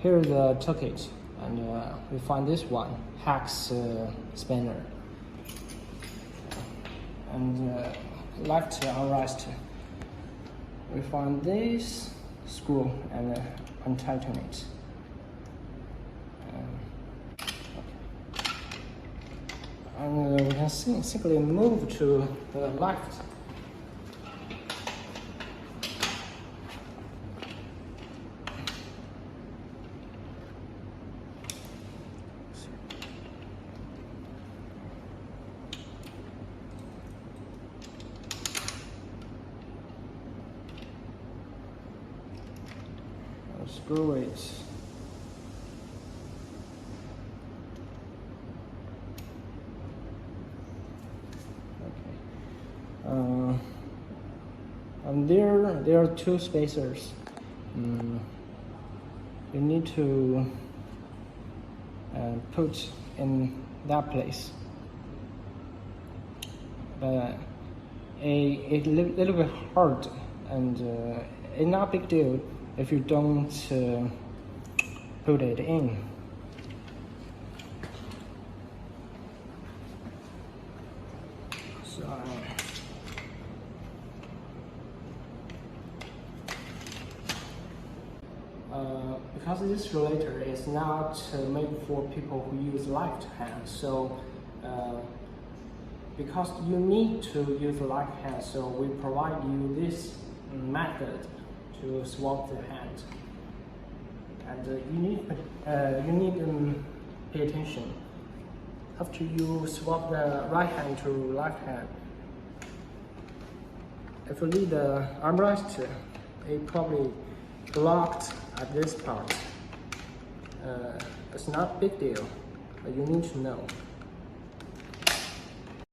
here's the toolkit, and we find this one, hex spanner, and left and right. We find this screw and untighten it. And we can simply move to the left. Screw it. And there are two spacers. You need to put in that place. A little bit hard, and it's not a big deal if you don't put it in. So, because this rollator is not made for people who use left hand, so because you need to use the left hand, so we provide you this method to swap the hand. And you need to pay attention. After you swap the right hand to left hand, if you leave the armrest, it probably blocked at this part. It's not a big deal, but you need to know.